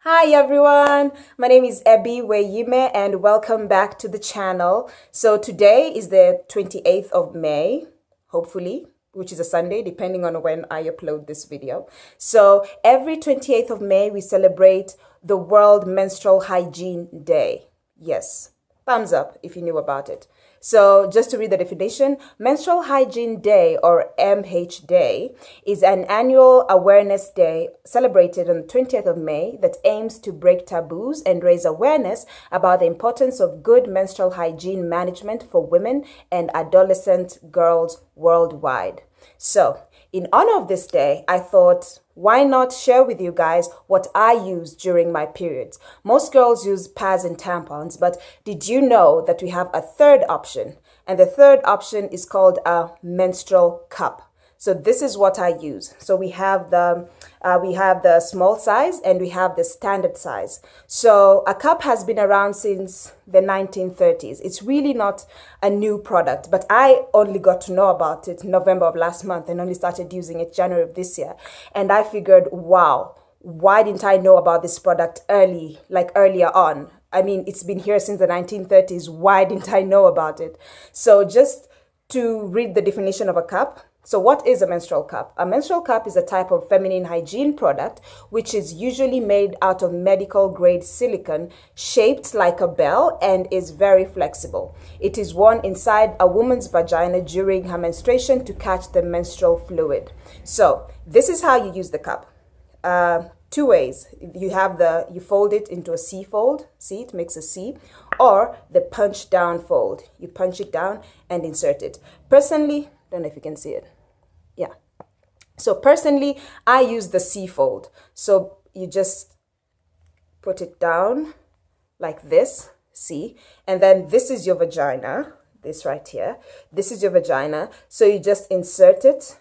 Hi everyone, my name is Ebi Weyime and welcome back to the channel. So today is the 28th of May, hopefully, which is a Sunday, depending on when I upload this video. So every 28th of May, we celebrate the World Menstrual Hygiene Day. Yes, thumbs up if you knew about it. So just to read the definition, Menstrual Hygiene Day, or MH Day, is an annual awareness day celebrated on the 20th of May that aims to break taboos and raise awareness about the importance of good menstrual hygiene management for women and adolescent girls worldwide. So, in honor of this day, I thought, why not share with you guys what I use during my periods? Most girls use pads and tampons, but did you know that we have a third option? And the third option is called a menstrual cup. So this is what I use. So we have the small size and we have the standard size. So a cup has been around since the 1930s. It's really not a new product, but I only got to know about it November of last month and only started using it January of this year. And I figured, wow, why didn't I know about this product earlier on? I mean, it's been here since the 1930s. Why didn't I know about it? So just to read the definition of a cup. So what is a menstrual cup? A menstrual cup is a type of feminine hygiene product which is usually made out of medical grade silicone, shaped like a bell, and is very flexible. It is worn inside a woman's vagina during her menstruation to catch the menstrual fluid. So this is how you use the cup. Two ways. You fold it into a C fold. See, it makes a C. Or the punch down fold. You punch it down and insert it. Personally, don't know if you can see it. Yeah. So personally, I use the C fold. So you just put it down like this, see? And then this is your vagina, this right here. This is your vagina. So you just insert it.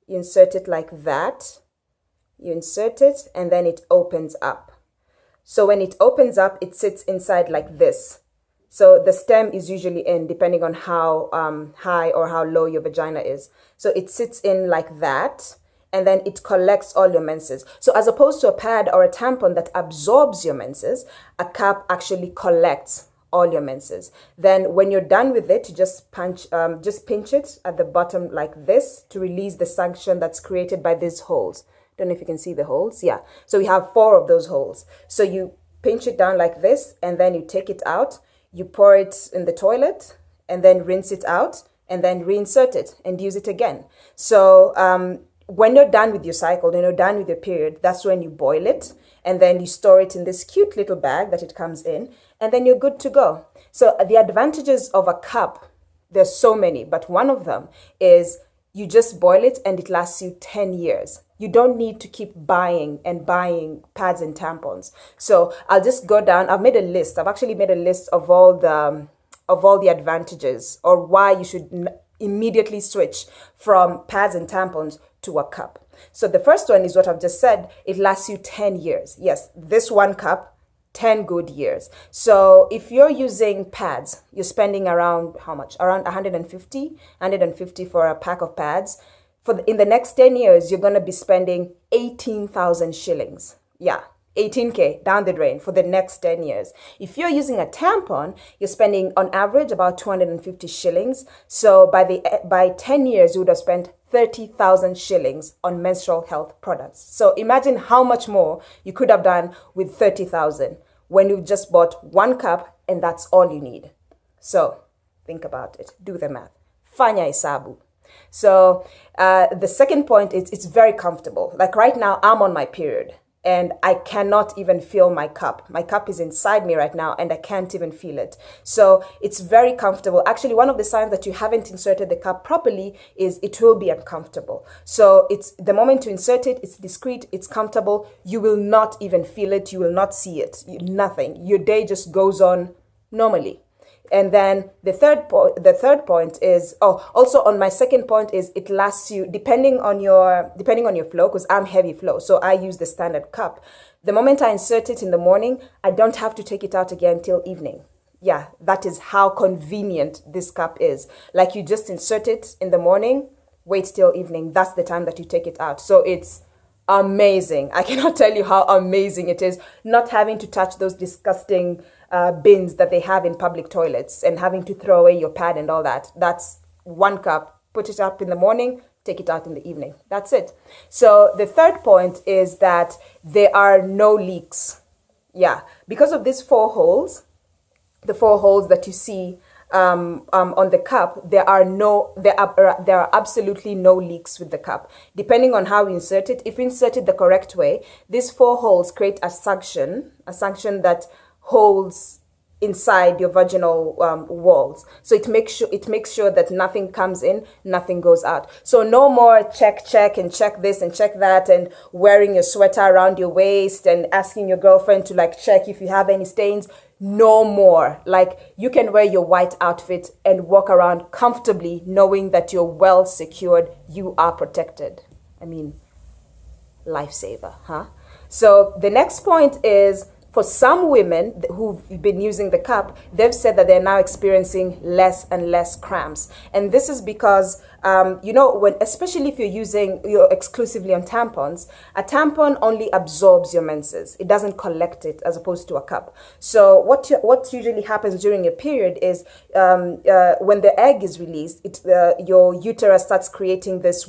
You insert it like that. You insert it and then it opens up. So when it opens up, it sits inside like this. So the stem is usually in, depending on how high or how low your vagina is. So it sits in like that, and then it collects all your menses. So as opposed to a pad or a tampon that absorbs your menses, a cup actually collects all your menses. Then when you're done with it, you just pinch it at the bottom like this to release the suction that's created by these holes. Don't know if you can see the holes. Yeah. So we have 4 of those holes. So you pinch it down like this, and then you take it out. You pour it in the toilet and then rinse it out and then reinsert it and use it again. So when you're done with your cycle, when you're done with your period, that's when you boil it and then you store it in this cute little bag that it comes in, and then you're good to go. So the advantages of a cup, there's so many, but one of them is you just boil it and it lasts you 10 years. You don't need to keep buying pads and tampons. So I'll just go down. I've made a list. I've actually made a list of all the advantages, or why you should immediately switch from pads and tampons to a cup. So the first one is what I've just said. It lasts you 10 years. Yes, this one cup, 10 good years. So if you're using pads, you're spending around how much? Around 150 for a pack of pads. In the next 10 years, you're going to be spending 18,000 shillings. Yeah, 18K down the drain for the next 10 years. If you're using a tampon, you're spending on average about 250 shillings. So by 10 years, you would have spent 30,000 shillings on menstrual health products. So imagine how much more you could have done with 30,000 when you just bought one cup and that's all you need. So think about it. Do the math. Fanya isabu. So the second point is it's very comfortable. Like right now, I'm on my period and I cannot even feel my cup. My cup is inside me right now and I can't even feel it. So it's very comfortable. Actually, one of the signs that you haven't inserted the cup properly is it will be uncomfortable. So it's the moment you insert it, it's discreet, it's comfortable. You will not even feel it. You will not see it. Nothing. Your day just goes on normally. And then the third point is, also on my second point is it lasts you, depending on your flow, because I'm heavy flow. So I use the standard cup. The moment I insert it in the morning, I don't have to take it out again till evening. Yeah, that is how convenient this cup is. Like you just insert it in the morning, wait till evening. That's the time that you take it out. So it's Amazing. I cannot tell you how amazing it is not having to touch those disgusting bins that they have in public toilets and having to throw away your pad and all that. That's 1 cup. Put it up in the morning, take it out in the evening. That's it. So the third point is that there are no leaks. Yeah, because of these 4 holes, the 4 holes that you see on the cup, there are absolutely no leaks with the cup. Depending on how you insert it, if you insert it the correct way, these 4 holes create a suction that holds inside your vaginal walls. So it makes sure that nothing comes in, nothing goes out. So no more check and check this and check that and wearing your sweater around your waist and asking your girlfriend to like check if you have any stains. No more. Like, you can wear your white outfit and walk around comfortably knowing that you're well secured, you are protected. I mean, lifesaver, huh? So the next point is, for some women who've been using the cup, they've said that they're now experiencing less and less cramps. And this is because, especially if you're exclusively on tampons, a tampon only absorbs your menses. It doesn't collect it as opposed to a cup. So what usually happens during your period is when the egg is released, your uterus starts creating this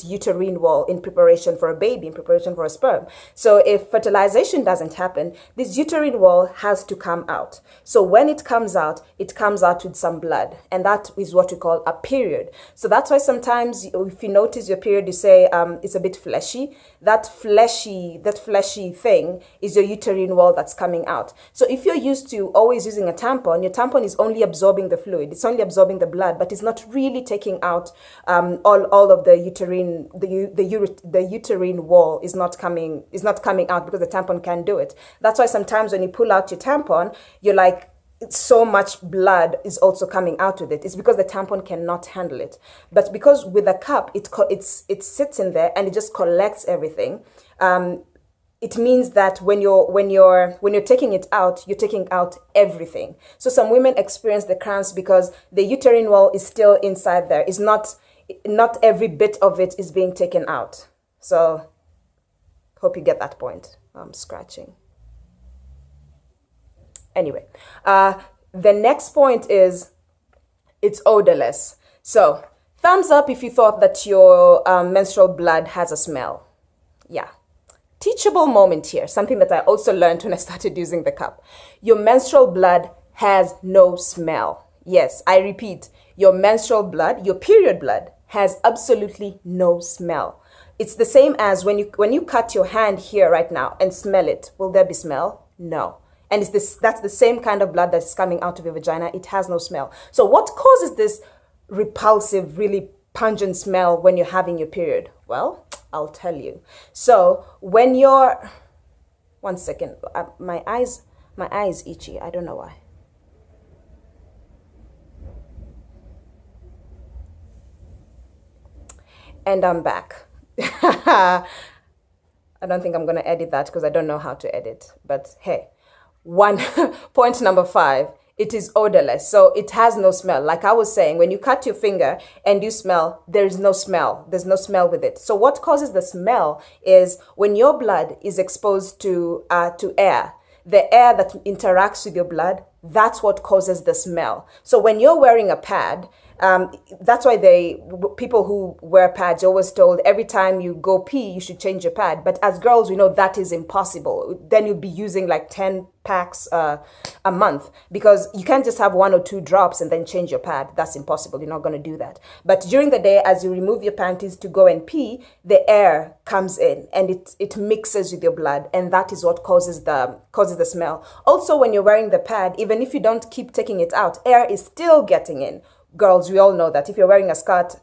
uterine wall in preparation for a baby, in preparation for a sperm. So if fertilization doesn't happen, this uterine wall has to come out. So when it comes out with some blood, and that is what we call a period. So that's why sometimes if you notice your period, you say it's a bit fleshy. That fleshy thing is your uterine wall that's coming out. So if you're used to always using a tampon, your tampon is only absorbing the fluid, it's only absorbing the blood, but it's not really taking out all of the uterine. The uterine wall is not coming out because the tampon can't do it. That's why sometimes when you pull out your tampon, you're like, so much blood is also coming out with it. It's because the tampon cannot handle it. But because with a cup, it sits in there and it just collects everything. It means that when you're taking it out, you're taking out everything. So some women experience the cramps because the uterine wall is still inside there. It's not every bit of it is being taken out. So hope you get that point. I'm scratching. Anyway, the next point is it's odorless. So thumbs up if you thought that your menstrual blood has a smell. Yeah. Teachable moment here, something that I also learned when I started using the cup. Your menstrual blood has no smell. Yes, I repeat, your menstrual blood, your period blood, has absolutely no smell. It's the same as when you cut your hand here right now and smell it. Will there be smell? No. And that's the same kind of blood that's coming out of your vagina. It has no smell. So what causes this repulsive, really pungent smell when you're having your period? Well, I'll tell you. So when you're, one second, my eyes itchy. I don't know why. And I'm back. I don't think I'm going to edit that because I don't know how to edit. But hey. Point number 5, it is odorless. So it has no smell. Like I was saying, when you cut your finger and you smell, there is no smell. There's no smell with it. So what causes the smell is when your blood is exposed to air. The air that interacts with your blood, that's what causes the smell. So when you're wearing a pad, that's why people who wear pads are always told every time you go pee, you should change your pad. But as girls, we know that is impossible. Then you'll be using like 10 packs a month because you can't just have 1 or 2 drops and then change your pad. That's impossible. You're not going to do that. But during the day, as you remove your panties to go and pee, the air comes in and it mixes with your blood, and that is what causes the smell. Also, when you're wearing the pad, even if you don't keep taking it out, air is still getting in. Girls, we all know that if you're wearing a skirt,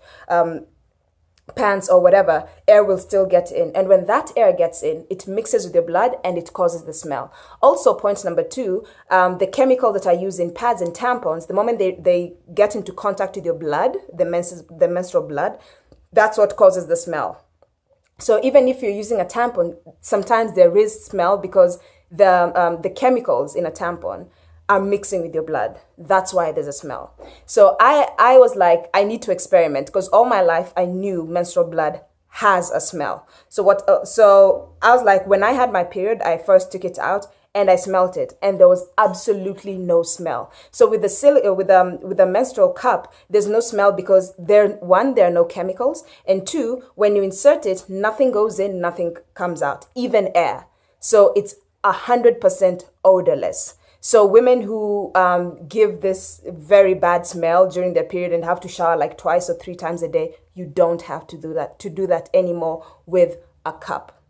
pants or whatever, air will still get in. And when that air gets in, it mixes with your blood and it causes the smell. Also, point number 2, the chemical that I use in pads and tampons, the moment they get into contact with your blood, the menstrual blood, that's what causes the smell. So even if you're using a tampon, sometimes there is smell because the chemicals in a tampon are mixing with your blood. That's why there's a smell. So I was like, I need to experiment because all my life I knew menstrual blood has a smell. So I was like, when I had my period, I first took it out and I smelt it, and there was absolutely no smell. So with the menstrual cup, there's no smell because there are no chemicals, and two, when you insert it, nothing goes in, nothing comes out, even air. So it's 100% odorless. So women who give this very bad smell during their period and have to shower like 2 or 3 times a day, you don't have to do that anymore with a cup.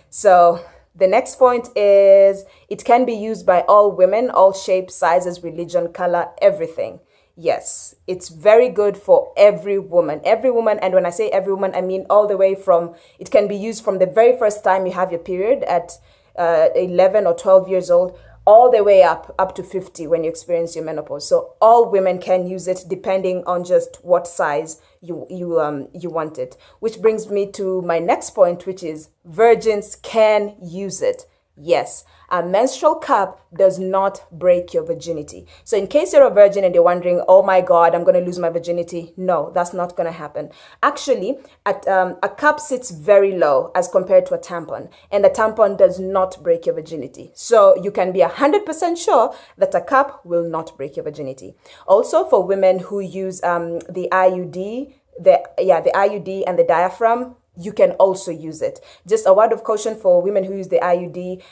So the next point is it can be used by all women, all shapes, sizes, religion, color, everything. Yes, it's very good for every woman. Every woman, and when I say every woman, I mean all the way from, it can be used from the very first time you have your period at 11 or 12 years old, all the way up to 50 when you experience your menopause. So all women can use it depending on just what size you want it. Which brings me to my next point, which is virgins can use it. Yes, a menstrual cup does not break your virginity. So in case you're a virgin and you're wondering, oh my God, I'm going to lose my virginity. No, that's not going to happen. Actually, a cup sits very low as compared to a tampon, and a tampon does not break your virginity. So you can be 100% sure that a cup will not break your virginity. Also, for women who use the IUD, the IUD and the diaphragm, you can also use it. Just a word of caution for women who use the IUD,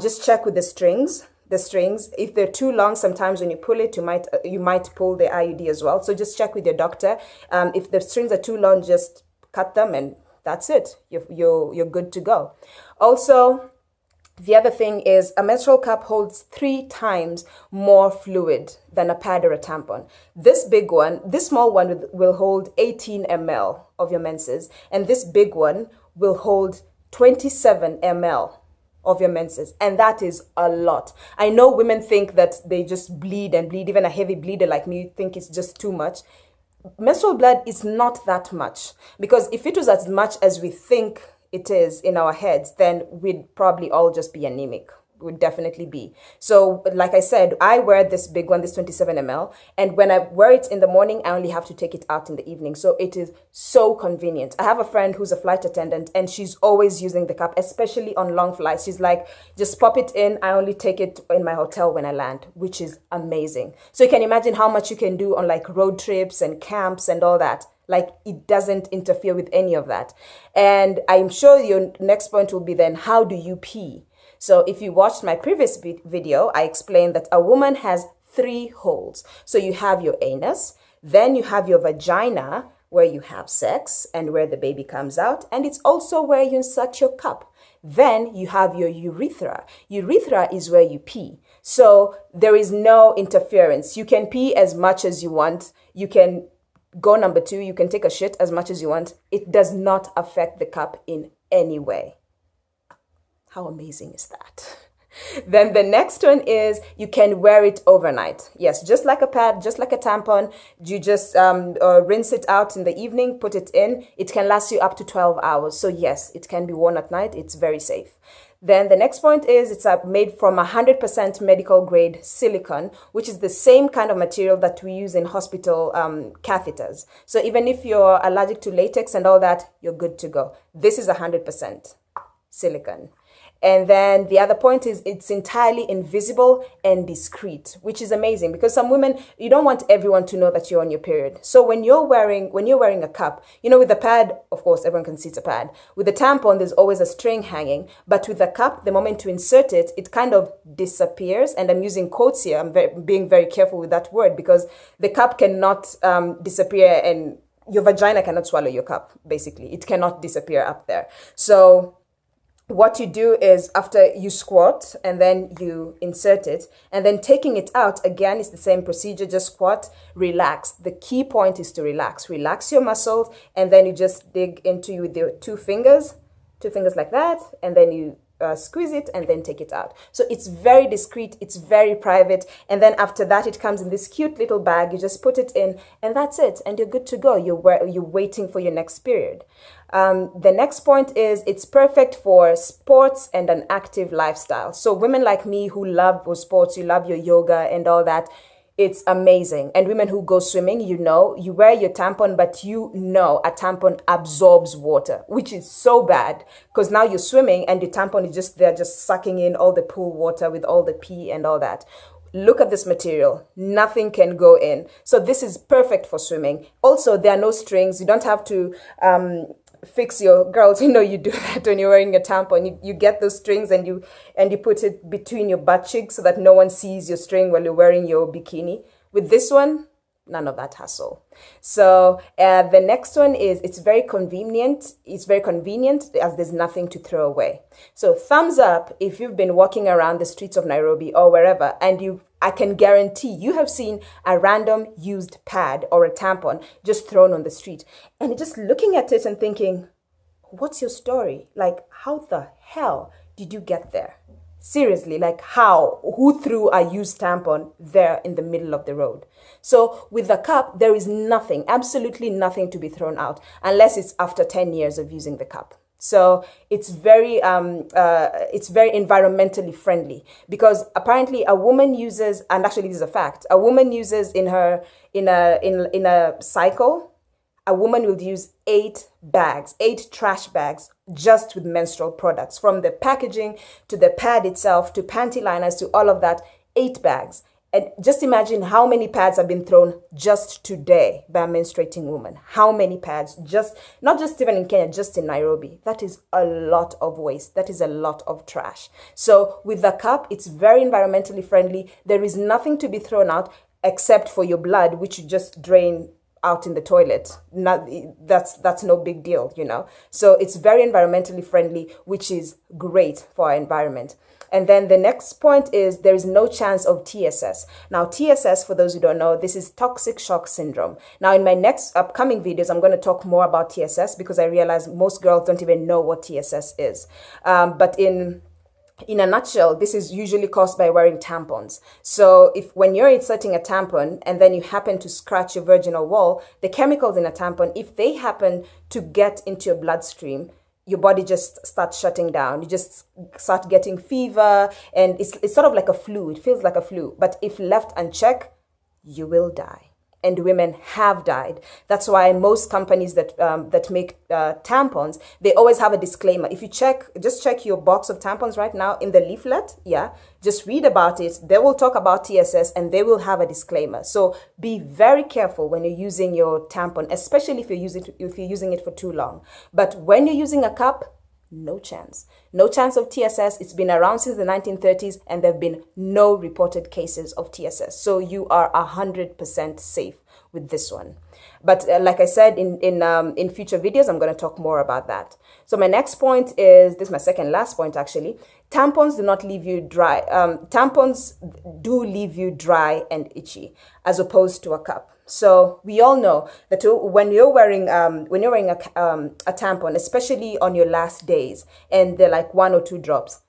just check with the strings. If they're too long, sometimes when you pull it, you might pull the IUD as well. So just check with your doctor. If the strings are too long, just cut them and that's it. You're good to go. Also, the other thing is a menstrual cup holds 3 times more fluid than a pad or a tampon. This small one will hold 18 ml of your menses, and this big one will hold 27 ml of your menses, and that is a lot. I know women think that they just bleed and bleed. Even a heavy bleeder like me think it's just too much. Menstrual blood is not that much, because if it was as much as we think it is in our heads, then we'd probably all just be anemic. Would definitely be. So like I said, I wear this big one, this 27 ml, and when I wear it in the morning, I only have to take it out in the evening. So it is so convenient. I have a friend who's a flight attendant, and she's always using the cup, especially on long flights. She's like, just pop it in. I only take it in my hotel when I land, which is amazing. So you can imagine how much you can do on like road trips and camps and all that. Like, it doesn't interfere with any of that. And I'm sure your next point will be then, how do you pee? So if you watched my previous video, I explained that a woman has 3 holes. So you have your anus, then you have your vagina where you have sex and where the baby comes out. And it's also where you insert your cup. Then you have your urethra. Urethra is where you pee. So there is no interference. You can pee as much as you want. You can go number 2. You can take a shit as much as you want. It does not affect the cup in any way. How amazing is that? Then the next one is you can wear it overnight. Yes, just like a pad, just like a tampon. You just rinse it out in the evening, put it in. It can last you up to 12 hours. So yes, it can be worn at night. It's very safe. Then the next point is it's made from 100% medical grade silicone, which is the same kind of material that we use in hospital catheters. So even if you're allergic to latex and all that, you're good to go. This is 100% silicone. And then the other point is it's entirely invisible and discreet, which is amazing because some women, you don't want everyone to know that you're on your period. So when you're wearing a cup, with the pad, of course, everyone can see it's a pad. With the tampon, there's always a string hanging. But with the cup, the moment you insert it, it kind of disappears. And I'm using quotes here. I'm being very careful with that word because the cup cannot disappear and your vagina cannot swallow your cup, basically. It cannot disappear up there. So what you do is after you squat and then you insert it and then taking it out, again, it's the same procedure, just squat, relax. The key point is to relax. Relax your muscles and then you just dig into you with your two fingers like that, and then you squeeze it and then take it out. So it's very discreet, it's very private, and then after that it comes in this cute little bag. You just put it in and that's it, and you're good to go. You're waiting for your next period. The next point is it's perfect for sports and an active lifestyle. So women like me who love sports, you love your yoga and all that, It's amazing. And women who go swimming, you know, you wear your tampon, but you know a tampon absorbs water, which is so bad because now you're swimming and your tampon is just there, just sucking in all the pool water with all the pee and all that. Look at this material. Nothing can go in. So this is perfect for swimming. Also, there are no strings. You don't have to fix your girls. You know, you do that when you're wearing a tampon. You get those strings and you put it between your butt cheeks so that no one sees your string while you're wearing your bikini. With this one, none of that hassle. So the next one is it's very convenient. It's very convenient as there's nothing to throw away. So thumbs up if you've been walking around the streets of Nairobi or wherever and I can guarantee you have seen a random used pad or a tampon just thrown on the street and you're just looking at it and thinking, what's your story? Like, how the hell did you get there? Seriously, like how? Who threw a used tampon there in the middle of the road? So with the cup, there is nothing, absolutely nothing to be thrown out unless it's after 10 years of using the cup. So it's very environmentally friendly because apparently a woman uses, and actually this is a fact, a woman uses in a cycle, a woman will use 8 trash bags just with menstrual products, from the packaging to the pad itself to panty liners to all of that, 8 bags. And just imagine how many pads have been thrown just today by a menstruating woman. How many pads? Not just even in Kenya, just in Nairobi. That is a lot of waste. That is a lot of trash. So with the cup, it's very environmentally friendly. There is nothing to be thrown out except for your blood, which you just drain out in the toilet. That's no big deal, you know. So it's very environmentally friendly, which is great for our environment. And then the next point is there is no chance of TSS. Now, TSS, for those who don't know, this is toxic shock syndrome. Now, in my next upcoming videos, I'm going to talk more about TSS because I realize most girls don't even know what TSS is. But in a nutshell, this is usually caused by wearing tampons. So when you're inserting a tampon and then you happen to scratch your vaginal wall, the chemicals in a tampon, if they happen to get into your bloodstream, your body just starts shutting down. You just start getting fever and it's sort of like a flu. It feels like a flu. But if left unchecked, you will die. And women have died. That's why most companies that make tampons, they always have a disclaimer. If you just check your box of tampons right now in the leaflet, just read about it. They will talk about TSS and they will have a disclaimer. So be very careful when you're using your tampon, especially if you're using it for too long. But when you're using a cup, no chance. No chance of TSS. It's been around since the 1930s and there have been no reported cases of TSS. So you are 100% safe with this one. But like I said, in future videos, I'm going to talk more about that. So my next point is, this is my second last point actually. Tampons do not leave you dry. Tampons do leave you dry and itchy as opposed to a cup. So we all know that when you're wearing a tampon, especially on your last days, and they're like 1 or 2 drops,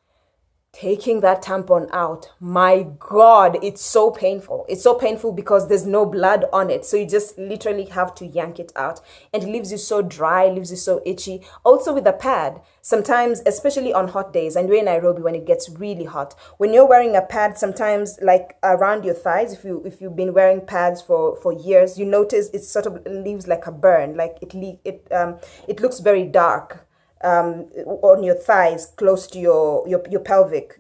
taking that tampon out, my God, it's so painful. It's so painful because there's no blood on it. So you just literally have to yank it out and it leaves you so dry, leaves you so itchy. Also with a pad, sometimes, especially on hot days, and we're in Nairobi when it gets really hot, when you're wearing a pad, sometimes like around your thighs, if you've been wearing pads for years, you notice it sort of leaves like a burn, like it looks very dark. On your thighs, close to your pelvic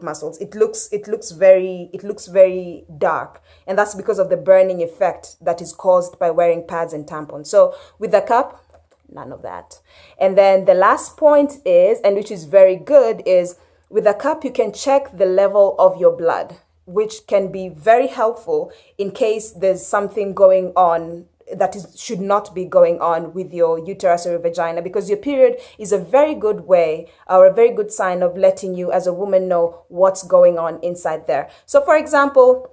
muscles, it looks very dark, and that's because of the burning effect that is caused by wearing pads and tampons. So with the cup, none of that. And then the last point is, and which is very good, is with a cup you can check the level of your blood, which can be very helpful in case there's something going on that should not be going on with your uterus or your vagina, because your period is a very good way or a very good sign of letting you as a woman know what's going on inside there. So for example,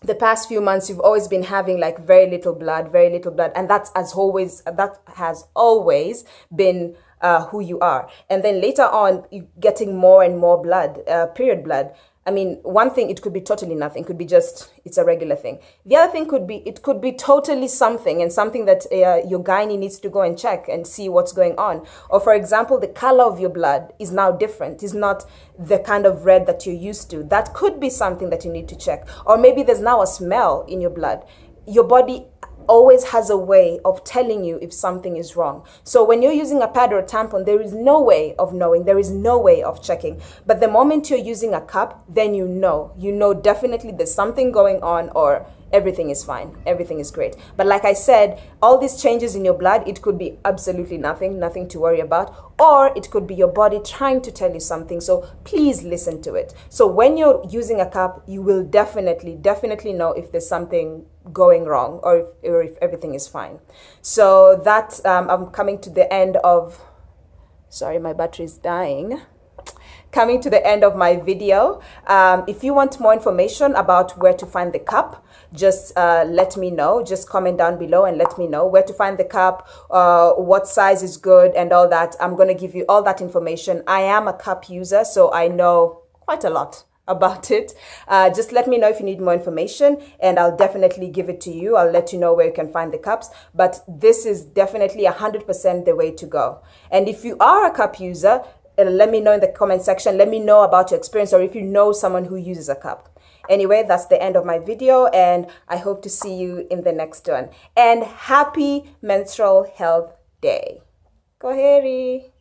the past few months you've always been having like very little blood, and that has always been who you are. And then later on, you're getting more and more blood, period blood. I mean, one thing, it could be totally nothing. It could be just, it's a regular thing. The other thing could be, it could be totally something, and something that your gynae needs to go and check and see what's going on. Or for example, the color of your blood is now different. It's not the kind of red that you're used to. That could be something that you need to check. Or maybe there's now a smell in your blood. Your body always has a way of telling you if something is wrong. So when you're using a pad or a tampon, there is no way of knowing, there is no way of checking. But the moment you're using a cup, then you know definitely there's something going on, or everything is fine, everything is great. But like I said, all these changes in your blood, it could be absolutely nothing to worry about, or it could be your body trying to tell you something. So please listen to it. So when you're using a cup, you will definitely know if there's something going wrong, or if everything is fine. So that I'm coming to the end of, sorry, my battery is dying. Coming to the end of my video. If you want more information about where to find the cup, just let me know. Just comment down below and let me know where to find the cup, what size is good, and all that. I'm going to give you all that information. I am a cup user, so I know quite a lot about it. Just let me know if you need more information, and I'll definitely give it to you. I'll let you know where you can find the cups, but this is definitely 100% the way to go. And if you are a cup user, let me know in the comment section. Let me know about your experience, or if you know someone who uses a cup. Anyway, that's the end of my video, and I hope to see you in the next one. And happy Menstrual Health Day. Go Harry.